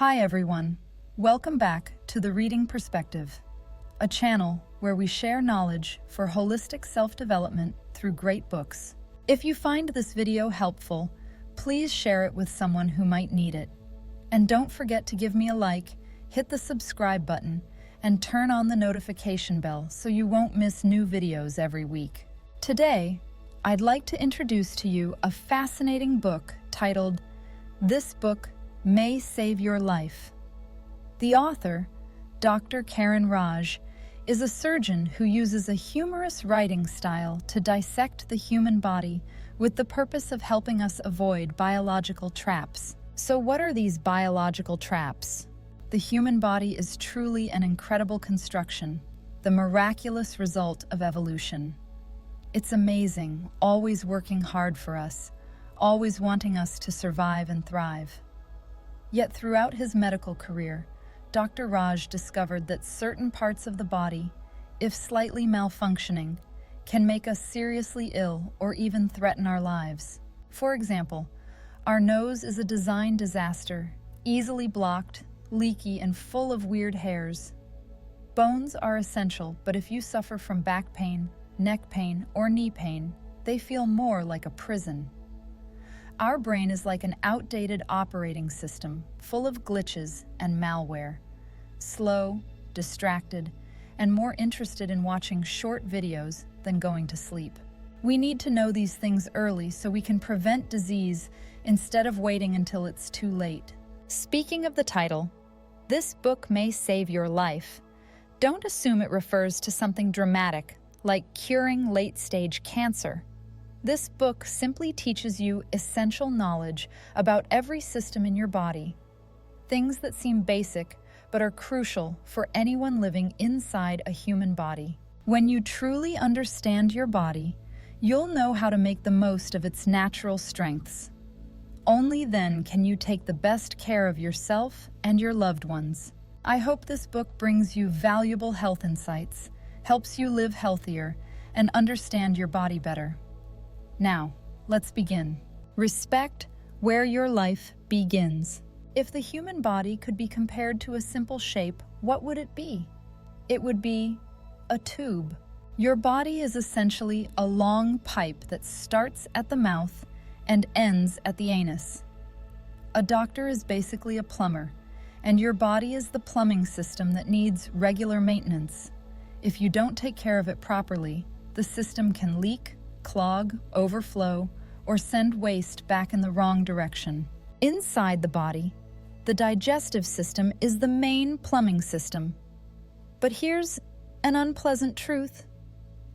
Hi everyone, welcome back to The Reading Perspective, a channel where we share knowledge for holistic self-development through great books. If you find this video helpful, please share it with someone who might need it. And don't forget to give me a like, hit the subscribe button, and turn on the notification bell so you won't miss new videos every week. Today, I'd like to introduce to you a fascinating book titled This Book May Save Your Life. The author, Dr. Karan Raj, is a surgeon who uses a humorous writing style to dissect the human body with the purpose of helping us avoid biological traps. So what are these biological traps? The human body is truly an incredible construction, the miraculous result of evolution. It's amazing, always working hard for us, always wanting us to survive and thrive. Yet throughout his medical career, Dr. Raj discovered that certain parts of the body, if slightly malfunctioning, can make us seriously ill or even threaten our lives. For example, our nose is a design disaster, easily blocked, leaky, and full of weird hairs. Bones are essential, but if you suffer from back pain, neck pain, or knee pain, they feel more like a prison. Our brain is like an outdated operating system, full of glitches and malware. Slow, distracted, and more interested in watching short videos than going to sleep. We need to know these things early so we can prevent disease instead of waiting until it's too late. Speaking of the title, This Book May Save Your Life, don't assume it refers to something dramatic like curing late-stage cancer. This book simply teaches you essential knowledge about every system in your body, things that seem basic but are crucial for anyone living inside a human body. When you truly understand your body, you'll know how to make the most of its natural strengths. Only then can you take the best care of yourself and your loved ones. I hope this book brings you valuable health insights, helps you live healthier, and understand your body better. Now, let's begin. Respect where your life begins. If the human body could be compared to a simple shape, what would it be? It would be a tube. Your body is essentially a long pipe that starts at the mouth and ends at the anus. A doctor is basically a plumber, and your body is the plumbing system that needs regular maintenance. If you don't take care of it properly, the system can leak, clog, overflow, or send waste back in the wrong direction. Inside the body, the digestive system is the main plumbing system. But here's an unpleasant truth.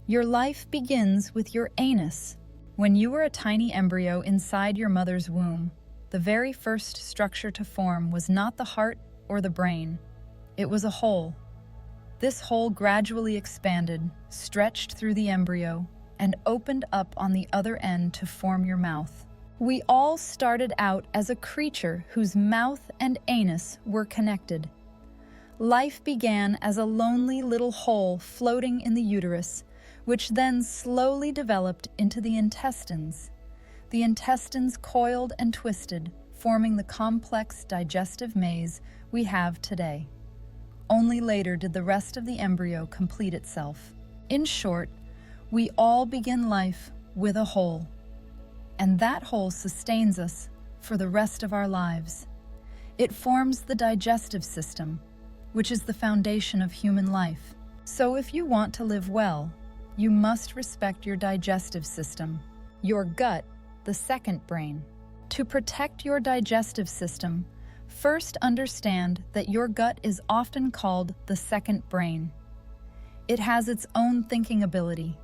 Your life begins with your anus. When you were a tiny embryo inside your mother's womb, the very first structure to form was not the heart or the brain. It was a hole. This hole gradually expanded, stretched through the embryo, and opened up on the other end to form your mouth. We all started out as a creature whose mouth and anus were connected. Life began as a lonely little hole floating in the uterus, which then slowly developed into the intestines. The intestines coiled and twisted, forming the complex digestive maze we have today. Only later did the rest of the embryo complete itself. In short, we all begin life with a hole, and that hole sustains us for the rest of our lives. It forms the digestive system, which is the foundation of human life. So if you want to live well, you must respect your digestive system, your gut, the second brain. To protect your digestive system, first understand that your gut is often called the second brain. It has its own thinking ability.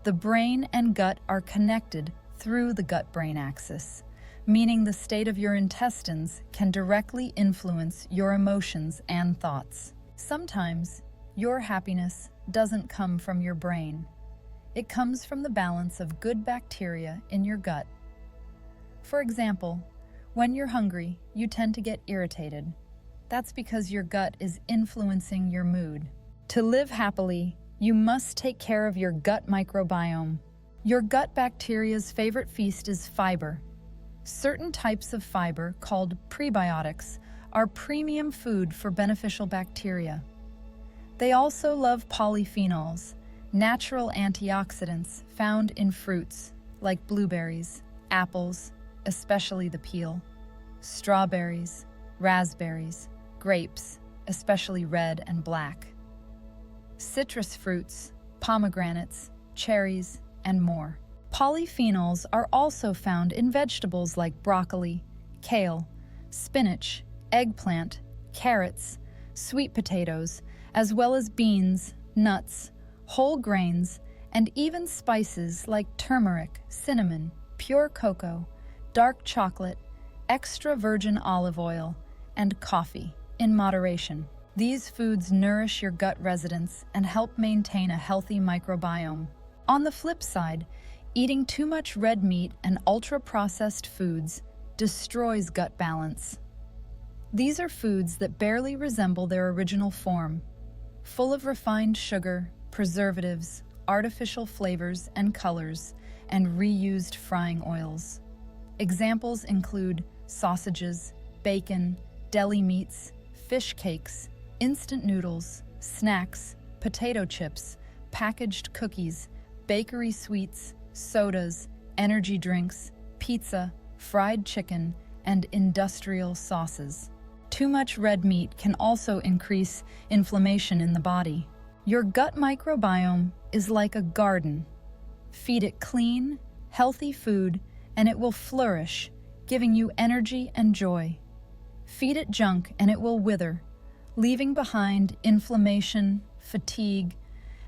The brain and gut are connected through the gut-brain axis, meaning the state of your intestines can directly influence your emotions and thoughts. Sometimes, your happiness doesn't come from your brain. It comes from the balance of good bacteria in your gut. For example, when you're hungry, you tend to get irritated. That's because your gut is influencing your mood. To live happily, you must take care of your gut microbiome. Your gut bacteria's favorite feast is fiber. Certain types of fiber, called prebiotics, are premium food for beneficial bacteria. They also love polyphenols, natural antioxidants found in fruits like blueberries, apples, especially the peel, strawberries, raspberries, grapes, especially red and black, citrus fruits, pomegranates, cherries, and more. Polyphenols are also found in vegetables like broccoli, kale, spinach, eggplant, carrots, sweet potatoes, as well as beans, nuts, whole grains, and even spices like turmeric, cinnamon, pure cocoa, dark chocolate, extra virgin olive oil, and coffee, in moderation. These foods nourish your gut residents and help maintain a healthy microbiome. On the flip side, eating too much red meat and ultra-processed foods destroys gut balance. These are foods that barely resemble their original form, full of refined sugar, preservatives, artificial flavors and colors, and reused frying oils. Examples include sausages, bacon, deli meats, fish cakes, instant noodles, snacks, potato chips, packaged cookies, bakery sweets, sodas, energy drinks, pizza, fried chicken, and industrial sauces. Too much red meat can also increase inflammation in the body. Your gut microbiome is like a garden. Feed it clean, healthy food, and it will flourish, giving you energy and joy. Feed it junk and it will wither, leaving behind inflammation, fatigue,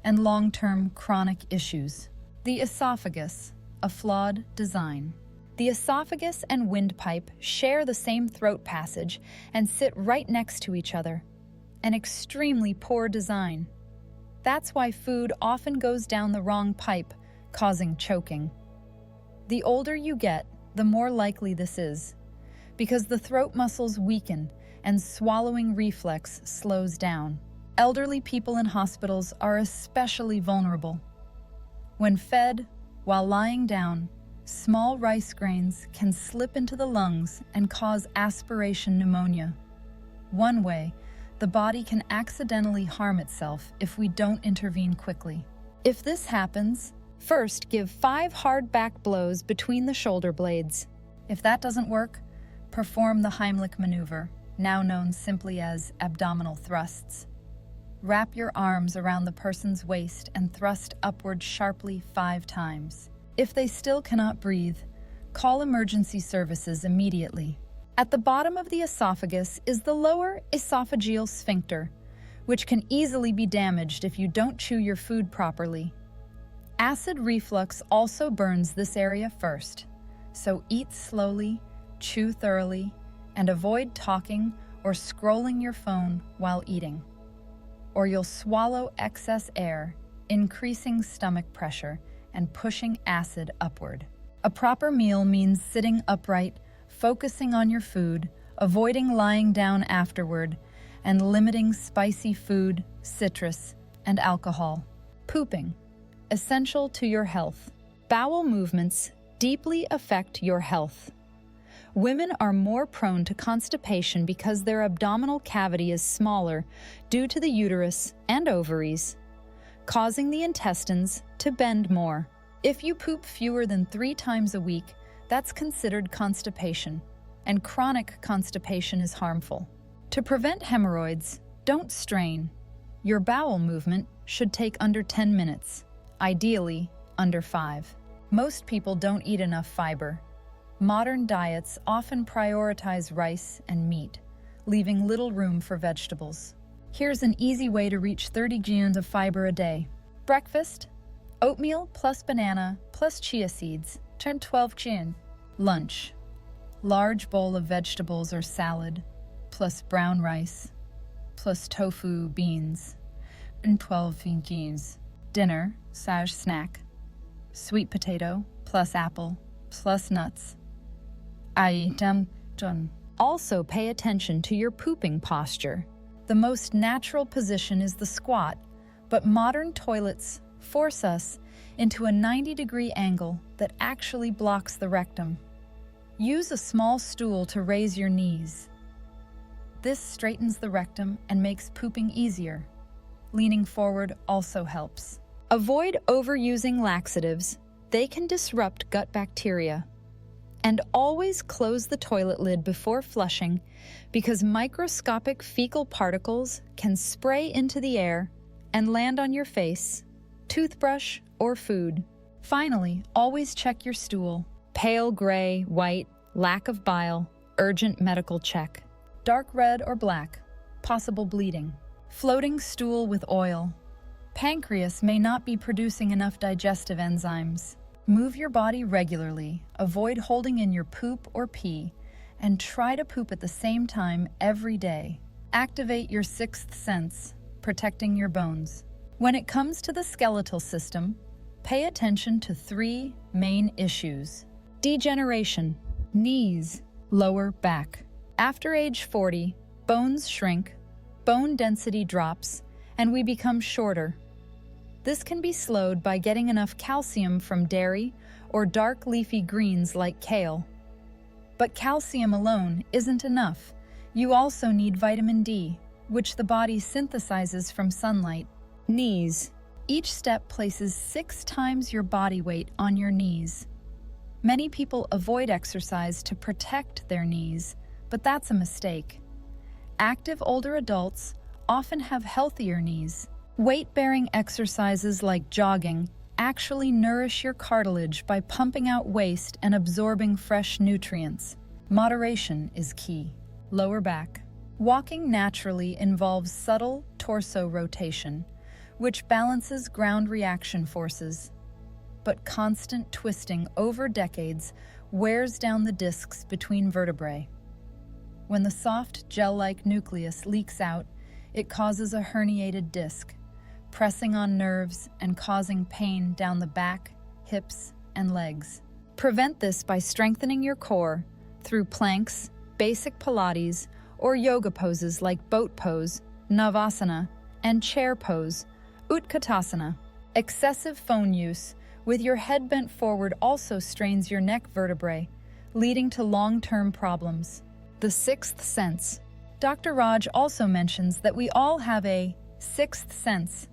and long-term chronic issues. The esophagus, a flawed design. The esophagus and windpipe share the same throat passage and sit right next to each other. An extremely poor design. That's why food often goes down the wrong pipe, causing choking. The older you get, the more likely this is, because the throat muscles weaken and swallowing reflex slows down. Elderly people in hospitals are especially vulnerable. When fed while lying down, small rice grains can slip into the lungs and cause aspiration pneumonia. One way, the body can accidentally harm itself if we don't intervene quickly. If this happens, first give 5 hard back blows between the shoulder blades. If that doesn't work, perform the Heimlich maneuver, now known simply as abdominal thrusts. Wrap your arms around the person's waist and thrust upward sharply 5 times. If they still cannot breathe, call emergency services immediately. At the bottom of the esophagus is the lower esophageal sphincter, which can easily be damaged if you don't chew your food properly. Acid reflux also burns this area first, so eat slowly, chew thoroughly, and avoid talking or scrolling your phone while eating, or you'll swallow excess air, increasing stomach pressure and pushing acid upward. A proper meal means sitting upright, focusing on your food, avoiding lying down afterward, and limiting spicy food, citrus, and alcohol. Pooping, essential to your health. Bowel movements deeply affect your health. Women are more prone to constipation because their abdominal cavity is smaller due to the uterus and ovaries, causing the intestines to bend more. If you poop fewer than 3 times a week, that's considered constipation, and chronic constipation is harmful. To prevent hemorrhoids, don't strain. Your bowel movement should take under 10 minutes, ideally under 5. Most people don't eat enough fiber. Modern diets often prioritize rice and meat, leaving little room for vegetables. Here's an easy way to reach 30 grams of fiber a day. Breakfast, oatmeal plus banana plus chia seeds, turn 12 grams. Lunch, large bowl of vegetables or salad, plus brown rice, plus tofu beans, and 12 grams. Dinner, snack, sweet potato plus apple plus nuts. Also pay attention to your pooping posture. The most natural position is the squat, but modern toilets force us into a 90-degree angle that actually blocks the rectum. Use a small stool to raise your knees. This straightens the rectum and makes pooping easier. Leaning forward also helps. Avoid overusing laxatives. They can disrupt gut bacteria. And always close the toilet lid before flushing because microscopic fecal particles can spray into the air and land on your face, toothbrush, or food. Finally, always check your stool. Pale gray, white, lack of bile, urgent medical check. Dark red or black, possible bleeding. Floating stool with oil. Pancreas may not be producing enough digestive enzymes. Move your body regularly, avoid holding in your poop or pee, and try to poop at the same time every day. Activate your sixth sense, protecting your bones. When it comes to the skeletal system, pay attention to 3 main issues. Degeneration, knees, lower back. After age 40, bones shrink, bone density drops, and we become shorter. This can be slowed by getting enough calcium from dairy or dark leafy greens like kale. But calcium alone isn't enough. You also need vitamin D, which the body synthesizes from sunlight. Knees. Each step places 6 times your body weight on your knees. Many people avoid exercise to protect their knees, but that's a mistake. Active older adults often have healthier knees. Weight-bearing exercises like jogging actually nourish your cartilage by pumping out waste and absorbing fresh nutrients. Moderation is key. Lower back. Walking naturally involves subtle torso rotation, which balances ground reaction forces. But constant twisting over decades wears down the discs between vertebrae. When the soft, gel-like nucleus leaks out, it causes a herniated disc, pressing on nerves and causing pain down the back, hips, and legs. Prevent this by strengthening your core through planks, basic Pilates, or yoga poses like boat pose, Navasana, and chair pose, Utkatasana. Excessive phone use with your head bent forward also strains your neck vertebrae, leading to long-term problems. The sixth sense. Dr. Raj also mentions that we all have a sixth sense.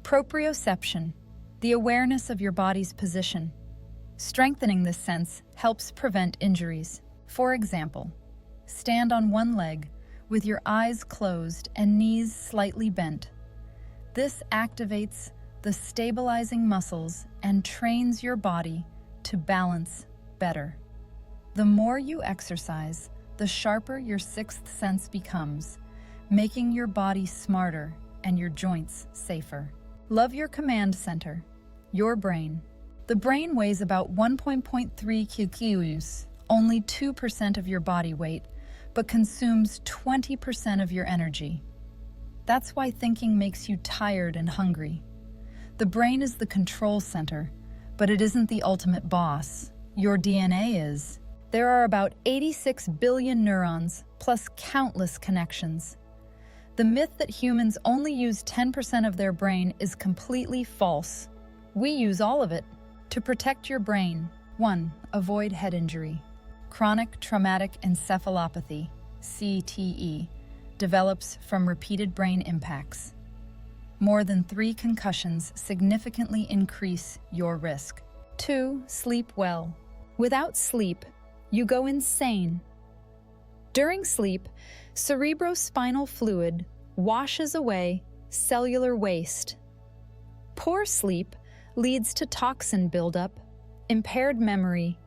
Proprioception, the awareness of your body's position. Strengthening this sense helps prevent injuries. For example, stand on one leg with your eyes closed and knees slightly bent. This activates the stabilizing muscles and trains your body to balance better. The more you exercise, the sharper your sixth sense becomes, making your body smarter and your joints safer. Love your command center, your brain. The brain weighs about 1.3 kg, only 2% of your body weight, but consumes 20% of your energy. That's why thinking makes you tired and hungry. The brain is the control center, but it isn't the ultimate boss. Your DNA is. There are about 86 billion neurons, plus countless connections. The myth that humans only use 10% of their brain is completely false. We use all of it. To protect your brain, 1. Avoid head injury. Chronic traumatic encephalopathy, CTE, develops from repeated brain impacts. More than 3 concussions significantly increase your risk. 2. Sleep well. Without sleep, you go insane. During sleep, cerebrospinal fluid washes away cellular waste. Poor sleep leads to toxin buildup, impaired memory,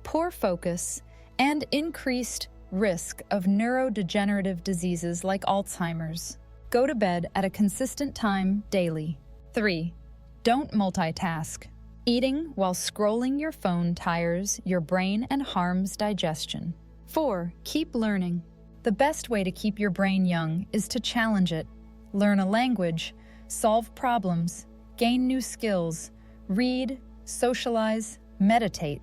poor focus, and increased risk of neurodegenerative diseases like Alzheimer's. Go to bed at a consistent time daily. 3. Don't multitask. Eating while scrolling your phone tires your brain and harms digestion. 4. Keep learning. The best way to keep your brain young is to challenge it. Learn a language, solve problems, gain new skills, read, socialize, meditate.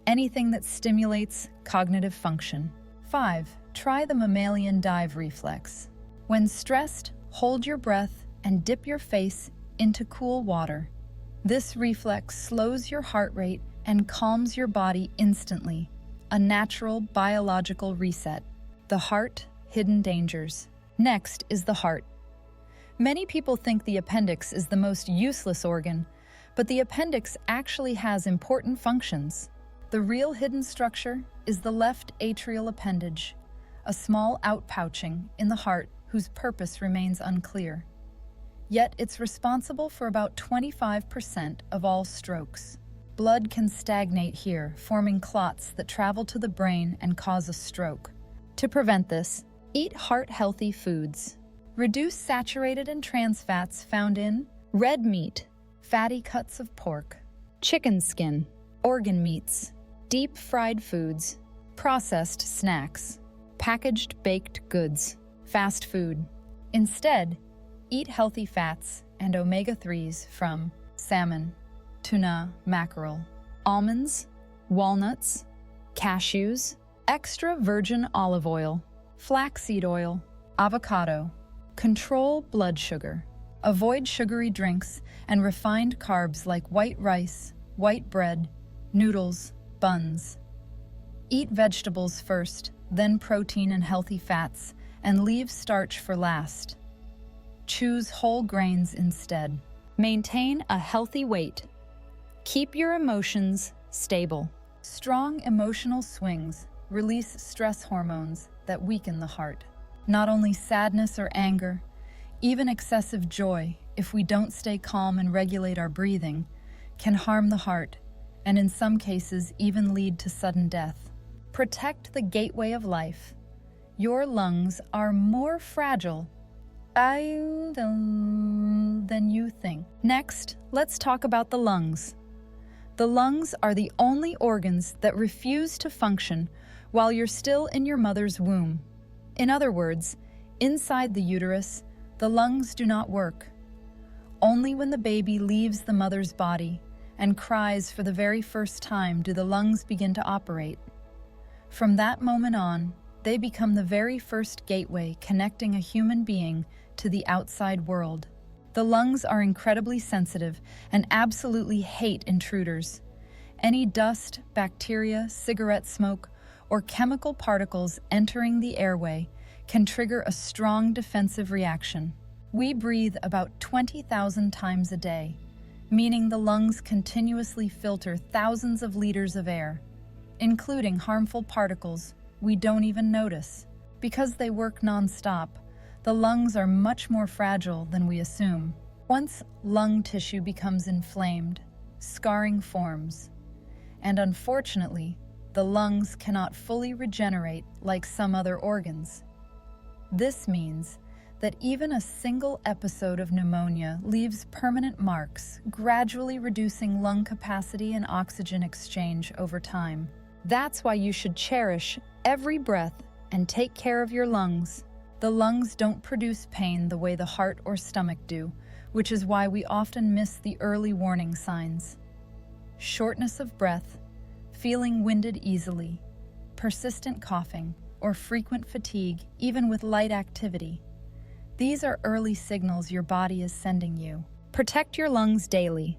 Anything that stimulates cognitive function. 5. Try the mammalian dive reflex. When stressed, hold your breath and dip your face into cool water. This reflex slows your heart rate and calms your body instantly, a natural biological reset. The heart, hidden dangers. Next is the heart. Many people think the appendix is the most useless organ, but the appendix actually has important functions. The real hidden structure is the left atrial appendage, a small outpouching in the heart whose purpose remains unclear. Yet it's responsible for about 25% of all strokes. Blood can stagnate here, forming clots that travel to the brain and cause a stroke. To prevent this, eat heart-healthy foods. Reduce saturated and trans fats found in red meat, fatty cuts of pork, chicken skin, organ meats, deep-fried foods, processed snacks, packaged baked goods, fast food. Instead, eat healthy fats and omega-3s from salmon, tuna, mackerel, almonds, walnuts, cashews, extra virgin olive oil, flaxseed oil, avocado. Control blood sugar. Avoid sugary drinks and refined carbs like white rice, white bread, noodles, buns. Eat vegetables first, then protein and healthy fats, and leave starch for last. Choose whole grains instead. Maintain a healthy weight. Keep your emotions stable. Strong emotional swings release stress hormones that weaken the heart. Not only sadness or anger, even excessive joy, if we don't stay calm and regulate our breathing, can harm the heart and in some cases even lead to sudden death. Protect the gateway of life. Your lungs are more fragile than you think. Next, let's talk about the lungs. The lungs are the only organs that refuse to function while you're still in your mother's womb. In other words, inside the uterus, the lungs do not work. Only when the baby leaves the mother's body and cries for the very first time do the lungs begin to operate. From that moment on, they become the very first gateway connecting a human being to the outside world. The lungs are incredibly sensitive and absolutely hate intruders. Any dust, bacteria, cigarette smoke, or chemical particles entering the airway can trigger a strong defensive reaction. We breathe about 20,000 times a day, meaning the lungs continuously filter thousands of liters of air, including harmful particles we don't even notice. Because they work non-stop, the lungs are much more fragile than we assume. Once lung tissue becomes inflamed, scarring forms, and unfortunately, the lungs cannot fully regenerate like some other organs. This means that even a single episode of pneumonia leaves permanent marks, gradually reducing lung capacity and oxygen exchange over time. That's why you should cherish every breath and take care of your lungs. The lungs don't produce pain the way the heart or stomach do, which is why we often miss the early warning signs. Shortness of breath, feeling winded easily, persistent coughing, or frequent fatigue, even with light activity. These are early signals your body is sending you. Protect your lungs daily.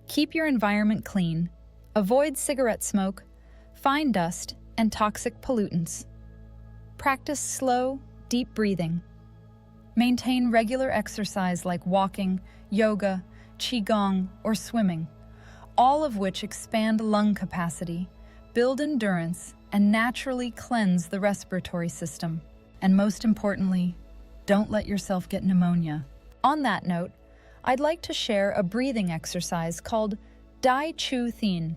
Keep your environment clean. Avoid cigarette smoke, fine dust, and toxic pollutants. Practice slow, deep breathing. Maintain regular exercise like walking, yoga, qigong, or swimming, all of which expand lung capacity, build endurance, and naturally cleanse the respiratory system. And most importantly, don't let yourself get pneumonia. On that note, I'd like to share a breathing exercise called Dai Chu Thin,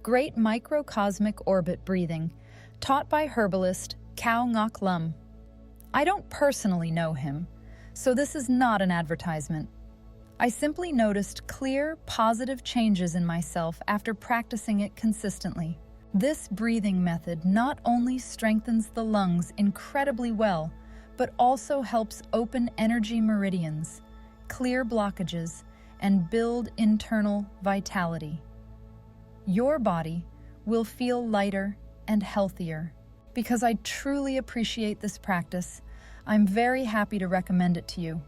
Great Microcosmic Orbit Breathing, taught by herbalist Khao Ngoc Lum. I don't personally know him, so this is not an advertisement. I simply noticed clear, positive changes in myself after practicing it consistently. This breathing method not only strengthens the lungs incredibly well, but also helps open energy meridians, clear blockages, and build internal vitality. Your body will feel lighter and healthier. Because I truly appreciate this practice, I'm very happy to recommend it to you.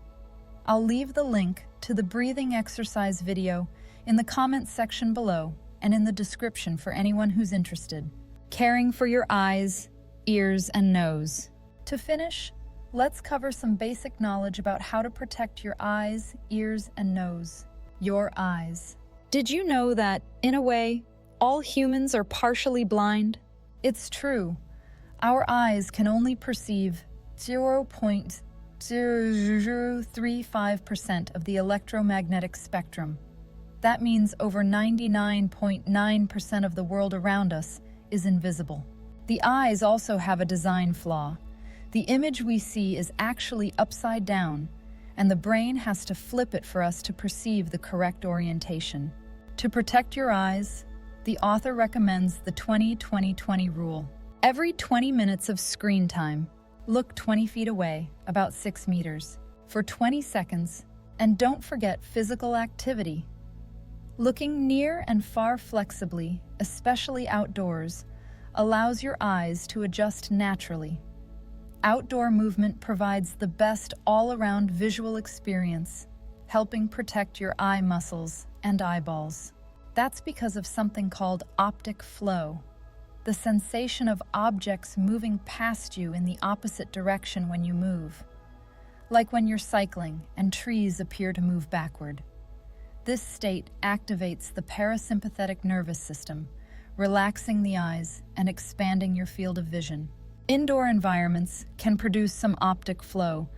I'll leave the link to the breathing exercise video in the comments section below and in the description for anyone who's interested. Caring for your eyes, ears, and nose. To finish, let's cover some basic knowledge about how to protect your eyes, ears, and nose. Your eyes. Did you know that, in a way, all humans are partially blind? It's true. Our eyes can only perceive 0.0035% of the electromagnetic spectrum. That means over 99.9% of the world around us is invisible. The eyes also have a design flaw. The image we see is actually upside down, and the brain has to flip it for us to perceive the correct orientation. To protect your eyes, the author recommends the 20-20-20 rule. Every 20 minutes of screen time, look 20 feet away, about 6 meters, for 20 seconds, and don't forget physical activity. Looking near and far flexibly, especially outdoors, allows your eyes to adjust naturally. Outdoor movement provides the best all-around visual experience, helping protect your eye muscles and eyeballs. That's because of something called optic flow, the sensation of objects moving past you in the opposite direction when you move, like when you're cycling and trees appear to move backward. This state activates the parasympathetic nervous system, relaxing the eyes and expanding your field of vision. Indoor environments can produce some optic flow,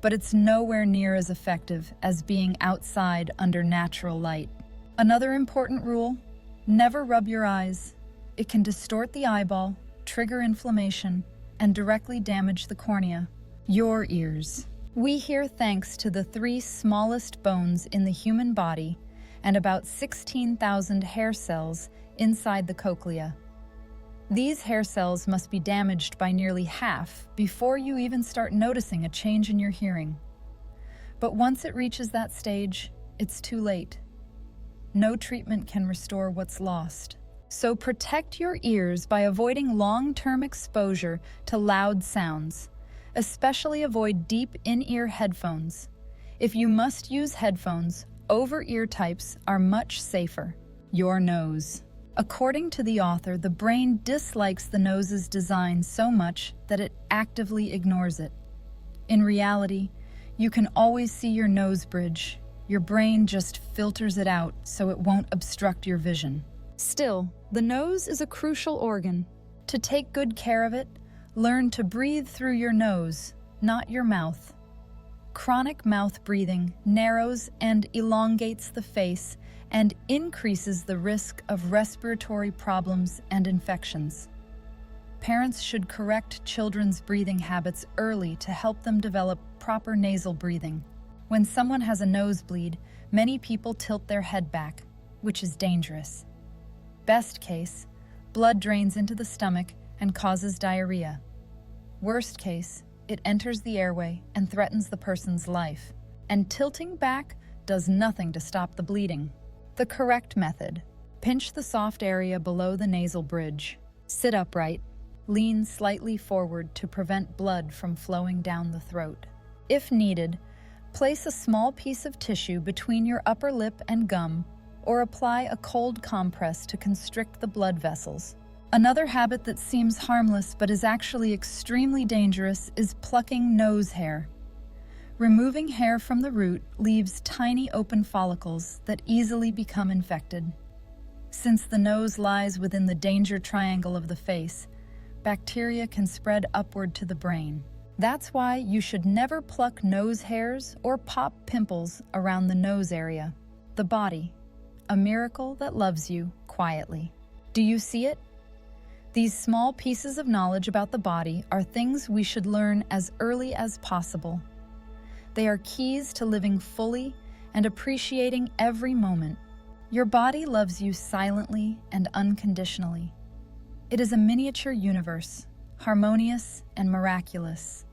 but it's nowhere near as effective as being outside under natural light. Another important rule: never rub your eyes. It can distort the eyeball, trigger inflammation, and directly damage the cornea. Your ears. We hear thanks to the 3 smallest bones in the human body and about 16,000 hair cells inside the cochlea. These hair cells must be damaged by nearly half before you even start noticing a change in your hearing. But once it reaches that stage, it's too late. No treatment can restore what's lost. So protect your ears by avoiding long-term exposure to loud sounds. Especially avoid deep in-ear headphones. If you must use headphones, over-ear types are much safer. Your nose. According to the author, the brain dislikes the nose's design so much that it actively ignores it. In reality, you can always see your nose bridge. Your brain just filters it out so it won't obstruct your vision. Still, the nose is a crucial organ. To take good care of it, learn to breathe through your nose, not your mouth. Chronic mouth breathing narrows and elongates the face and increases the risk of respiratory problems and infections. Parents should correct children's breathing habits early to help them develop proper nasal breathing. When someone has a nosebleed, many people tilt their head back, which is dangerous. Best case, blood drains into the stomach and causes diarrhea. Worst case, it enters the airway and threatens the person's life. And tilting back does nothing to stop the bleeding. The correct method: pinch the soft area below the nasal bridge. Sit upright. Lean slightly forward to prevent blood from flowing down the throat. If needed, place a small piece of tissue between your upper lip and gum, or apply a cold compress to constrict the blood vessels. Another habit that seems harmless but is actually extremely dangerous is plucking nose hair. Removing hair from the root leaves tiny open follicles that easily become infected. Since the nose lies within the danger triangle of the face, bacteria can spread upward to the brain. That's why you should never pluck nose hairs or pop pimples around the nose area. The body, a miracle that loves you quietly. Do you see it? These small pieces of knowledge about the body are things we should learn as early as possible. They are keys to living fully and appreciating every moment. Your body loves you silently and unconditionally. It is a miniature universe, harmonious and miraculous,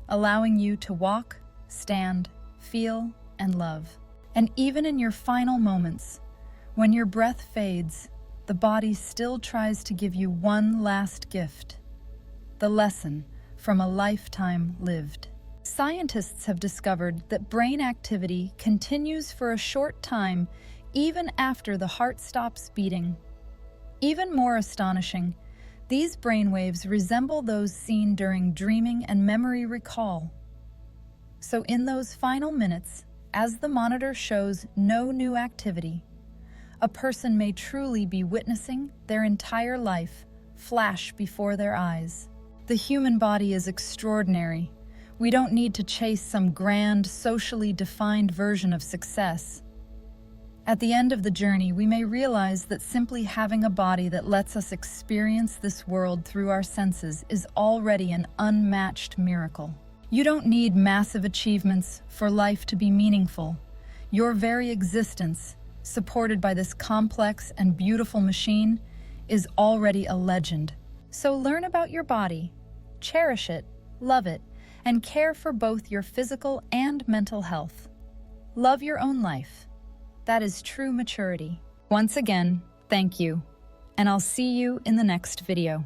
allowing you to walk, stand, feel, and love. And even in your final moments, when your breath fades, the body still tries to give you one last gift: the lesson from a lifetime lived. Scientists have discovered that brain activity continues for a short time even after the heart stops beating. Even more astonishing, These brainwaves resemble those seen during dreaming and memory recall. So in those final minutes, as the monitor shows no new activity, a person may truly be witnessing their entire life flash before their eyes. The human body is extraordinary. We don't need to chase some grand, socially defined version of success. At the end of the journey, we may realize that simply having a body that lets us experience this world through our senses is already an unmatched miracle. You don't need massive achievements for life to be meaningful. Your very existence, supported by this complex and beautiful machine, is already a legend. So learn about your body, cherish it, love it, and care for both your physical and mental health. Love your own life. That is true maturity. Once again, thank you, and I'll see you in the next video.